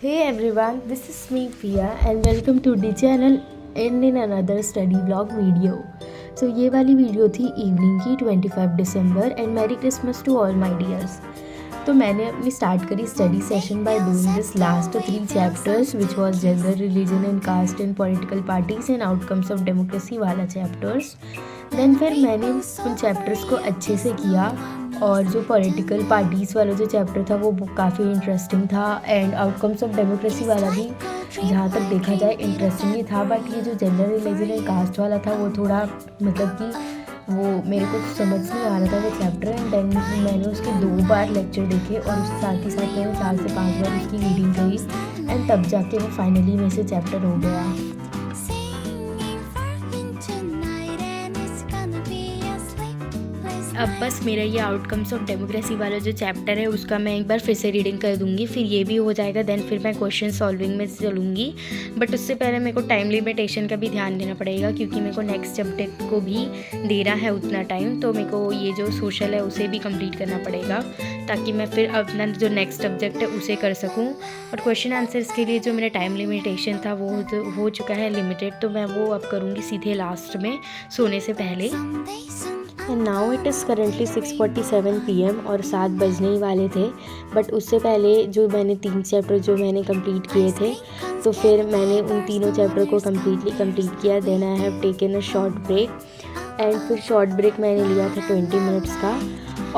Hey everyone, this is me Pia and welcome to the channel and in another study vlog video. So ये वाली video थी evening की 25 दिसंबर and merry Christmas to all my dears. तो मैंने अपनी start करी study session by doing this last 3 chapters which was gender religion and caste and political parties and outcomes of democracy वाला चैप्टर्स। देन फिर मैंने उन चैप्टर्स को अच्छे से किया और जो पॉलिटिकल पार्टीज़ वाला जो चैप्टर था वो काफ़ी इंटरेस्टिंग था एंड आउटकम्स ऑफ डेमोक्रेसी वाला भी जहाँ तक देखा जाए इंटरेस्टिंग ही था। बट ये जो जेंडर रिलीजन एंड कास्ट वाला था वो थोड़ा मतलब कि वो मेरे को समझ नहीं आ रहा था वो चैप्टर। एंड देन मैंने उसके 2 बार लेक्चर देखे और उसके साथ ही साथ मैंने 4 से 5 बार उसकी रीडिंग करी एंड तब जाके वो फाइनली मेरे से चैप्टर हो गया। अब बस मेरा ये आउटकम्स ऑफ डेमोक्रेसी वाला जो चैप्टर है उसका मैं एक बार फिर से रीडिंग कर दूंगी, फिर ये भी हो जाएगा। देन फिर मैं क्वेश्चन सॉल्विंग में चलूँगी। बट उससे पहले मेरे को टाइम लिमिटेशन का भी ध्यान देना पड़ेगा क्योंकि मेरे को नेक्स्ट सब्जेक्ट को भी देना है उतना टाइम। तो मेरे को ये जो सोशल है उसे भी कंप्लीट करना पड़ेगा ताकि मैं फिर अपना जो नेक्स्ट सब्जेक्ट है उसे कर सकूँ। और क्वेश्चन आंसर्स के लिए जो मेरा टाइम लिमिटेशन था वो हो चुका है लिमिटेड, तो मैं वो अब करूँगी सीधे लास्ट में सोने से पहले। And now it is currently 6:47 PM और 7 बजने ही वाले थे। बट उससे पहले जो मैंने 3 चैप्टर जो मैंने कंप्लीट किए थे तो फिर मैंने उन तीनों चैप्टर को कंप्लीट किया। Then I have taken a short break and फिर शॉर्ट ब्रेक मैंने लिया था 20 मिनट्स का।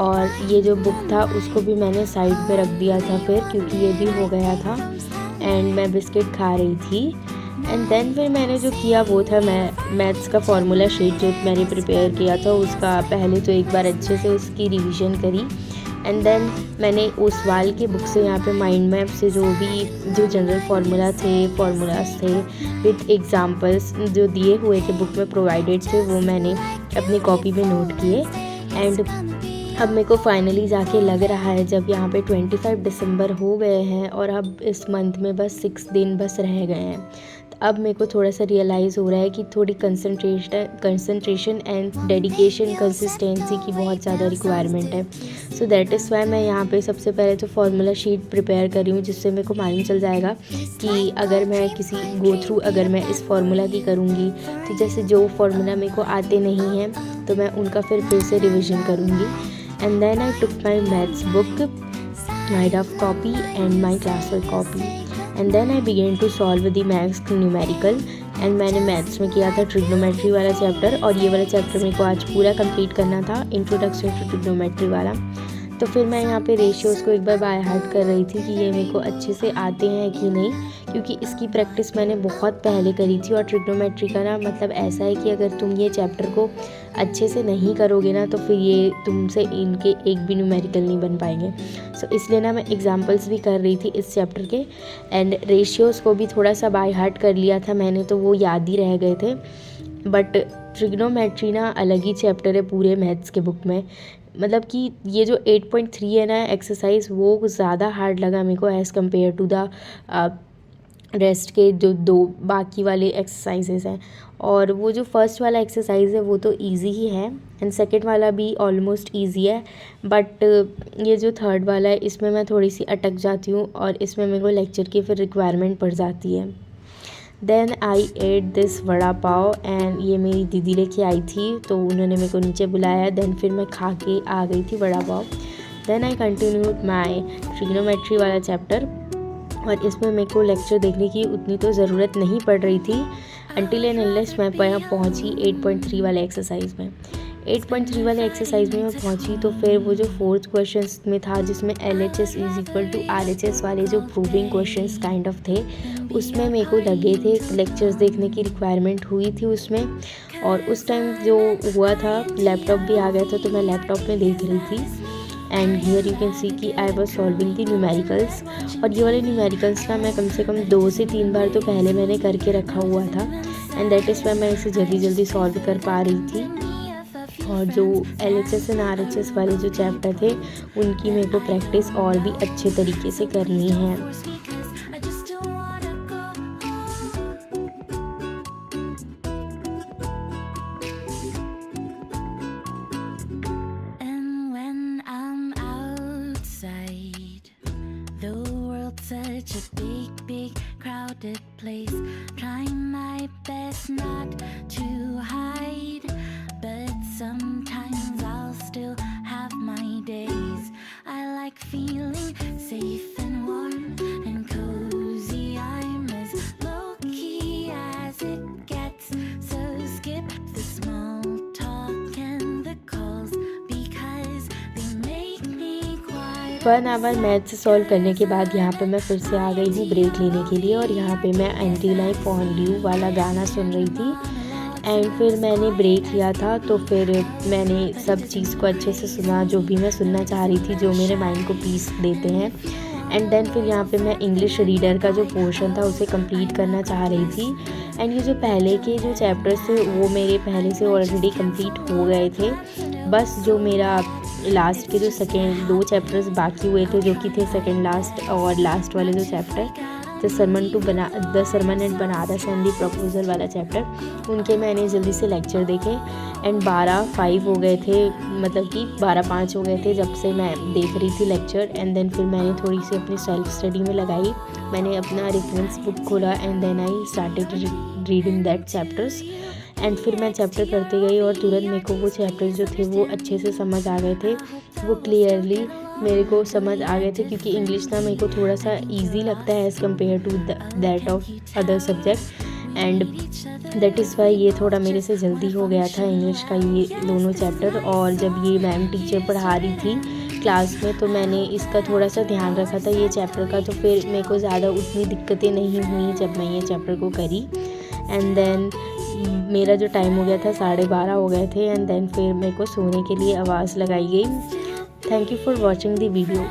और ये जो बुक था उसको भी मैंने साइड पे रख दिया था फिर क्योंकि ये भी हो गया था एंड मैं बिस्किट खा रही थी। एंड देन फिर मैंने जो किया वो था मैथ्स का फार्मूला शीट जो मैंने प्रिपेयर किया था उसका पहले तो एक बार अच्छे से उसकी रिवीजन करी। एंड देन मैंने उस वाल के बुक से यहाँ पे माइंड मैप से जो जनरल फार्मूलाज थे विद एग्जांपल्स जो दिए हुए थे बुक में प्रोवाइडेड थे वो मैंने अपनी कॉपी में नोट किए। एंड अब मेरे को फाइनली जाके लग रहा है जब यहाँ पे 25 दिसंबर हो गए हैं और अब इस मंथ में बस 6 दिन बस रह गए हैं, तो अब मेरे को थोड़ा सा रियलाइज़ हो रहा है कि थोड़ी कंसंट्रेशन एंड डेडिकेशन कंसिस्टेंसी की बहुत ज़्यादा रिक्वायरमेंट है। सो दैट इज़ वाई मैं यहाँ पे सबसे पहले तो फार्मूला शीट प्रिपेयर कर रही हूँ जिससे मेरे को मालूम चल जाएगा कि अगर मैं अगर मैं इस फार्मूला की करूँगी तो जैसे जो फार्मूला मेरे को आते नहीं हैं तो मैं उनका फिर से रिविज़न करूँगी। And then I took my maths book, my rough copy and my classwork copy. And then I began to solve the maths numerical. And मैंने मैथ्स में किया था ट्रिग्नोमेट्री वाला चैप्टर और ये वाला चैप्टर मेरे को आज पूरा कंप्लीट करना था, इंट्रोडक्शन टू ट्रिग्नोमेट्री वाला। तो फिर मैं यहाँ पे रेशियोज़ को एक बार बाय हार्ट कर रही थी कि ये मेरे को अच्छे से आते हैं कि नहीं, क्योंकि इसकी प्रैक्टिस मैंने बहुत पहले करी थी। और ट्रिग्नोमेट्री का ना मतलब ऐसा है कि अगर तुम ये चैप्टर को अच्छे से नहीं करोगे ना तो फिर ये तुमसे इनके एक भी न्यूमेरिकल नहीं बन पाएंगे। सो इसलिए ना मैं एग्जांपल्स भी कर रही थी इस चैप्टर के एंड रेशियोज़ को भी थोड़ा सा बाय हार्ट कर लिया था मैंने, तो वो याद ही रह गए थे। बट ट्रिग्नोमेट्री ना अलग ही चैप्टर है पूरे मैथ्स के बुक में। मतलब कि ये जो 8.3 है ना एक्सरसाइज वो ज़्यादा हार्ड लगा मेरे को as compare to the rest के जो 2 बाकी वाले एक्सरसाइजेज़ हैं। और वो जो फर्स्ट वाला एक्सरसाइज है वो तो इजी ही है एंड सेकंड वाला भी ऑलमोस्ट इजी है। बट ये जो थर्ड वाला है इसमें मैं थोड़ी सी अटक जाती हूँ और इसमें मेरे को लेक्चर की फिर रिक्वायरमेंट पड़ जाती है। Then I ate this vada pav and ये मेरी दीदी लेके आई थी तो उन्होंने मेरे को नीचे बुलाया। देन फिर मैं खा के आ गई थी vada pav. Then I continued my trigonometry वाला चैप्टर और इसमें मेरे को लेक्चर देखने की उतनी तो ज़रूरत नहीं पड़ रही थी अनटिल एंड अनलेस मैं पहुंची 8.3 वाले एक्सरसाइज में। 8.3 वाले एक्सरसाइज में मैं पहुंची तो फिर वो जो 4th क्वेश्चन में था जिसमें LHS is equal to RHS वाले जो प्रूविंग क्वेश्चंस काइंड ऑफ थे उसमें मेरे को लगे थे लेक्चर्स देखने की रिक्वायरमेंट हुई थी उसमें। और उस टाइम जो हुआ था लैपटॉप भी आ गया था तो मैं लैपटॉप में देख रही थी। And here you can see कि I was solving the numericals. और ये वाले न्यूमेरिकल्स ना मैं कम से कम 2 से 3 बार तो पहले मैंने करके रखा हुआ था एंड दैट इज़ वाई मैं इसे जल्दी जल्दी सॉल्व कर पा रही थी। और जो LHS एंड RHS वाले जो चैप्टर थे उनकी मेरे को प्रैक्टिस और भी अच्छे तरीके से करनी है। such a big crowded place. Trying my best not to hide, but sometimes I'll still have my days. I like feeling safe and warm and cozy. I'm as low-key as it gets, so skip the small talk and the calls because they make me quiet. 1 hour maths solve करने के बाद यहाँ पे मैं फिर से आ गई हूँ ब्रेक लेने के लिए, और यहाँ पे मैं एंटी लाइफ ऑन ड्यू वाला गाना सुन रही थी। एंड फिर मैंने ब्रेक लिया था, तो फिर मैंने सब चीज़ को अच्छे से सुना जो भी मैं सुनना चाह रही थी, जो मेरे माइंड को पीस देते हैं। एंड देन फिर यहाँ पे मैं इंग्लिश रीडर का जो पोर्शन था उसे कंप्लीट करना चाह रही थी। एंड ये जो पहले के जो चैप्टर्स थे वो मेरे पहले से ऑलरेडी कंप्लीट हो गए थे। बस जो मेरा लास्ट के जो सेकेंड 2 चैप्टर्स बाकी हुए थे, जो कि थे सेकेंड लास्ट और लास्ट वाले जो chapter, the sermon and Banaras and the proposal वाला चैप्टर, उनके मैंने जल्दी से लेक्चर देखे। एंड 12:05 हो गए थे, मतलब कि 12:05 हो गए थे जब से मैं देख रही थी लेक्चर। एंड देन फिर मैंने थोड़ी सी अपनी सेल्फ स्टडी में लगाई। मैंने अपना रेफरेंस बुक खोला and then I started reading that chapters. एंड फिर मैं चैप्टर करते गई और तुरंत मेरे को वो चैप्टर्स जो थे वो अच्छे से समझ आ गए थे, वो क्लियरली मेरे को समझ आ गए थे। क्योंकि इंग्लिश ना मेरे को थोड़ा सा इजी लगता है as compare to that of other subject, and that is why ये थोड़ा मेरे से जल्दी हो गया था इंग्लिश का ये दोनों चैप्टर। और जब ये मैम टीचर पढ़ा रही थी क्लास में तो मैंने इसका थोड़ा सा ध्यान रखा था ये चैप्टर का, तो फिर मेरे को ज़्यादा उतनी दिक्कतें नहीं हुई जब मैं ये चैप्टर को करी। एंड देन मेरा जो टाइम हो गया था 12:30 हो गए थे। एंड देन फिर मेरे को सोने के लिए आवाज़ लगाई गई। Thank you for watching the video.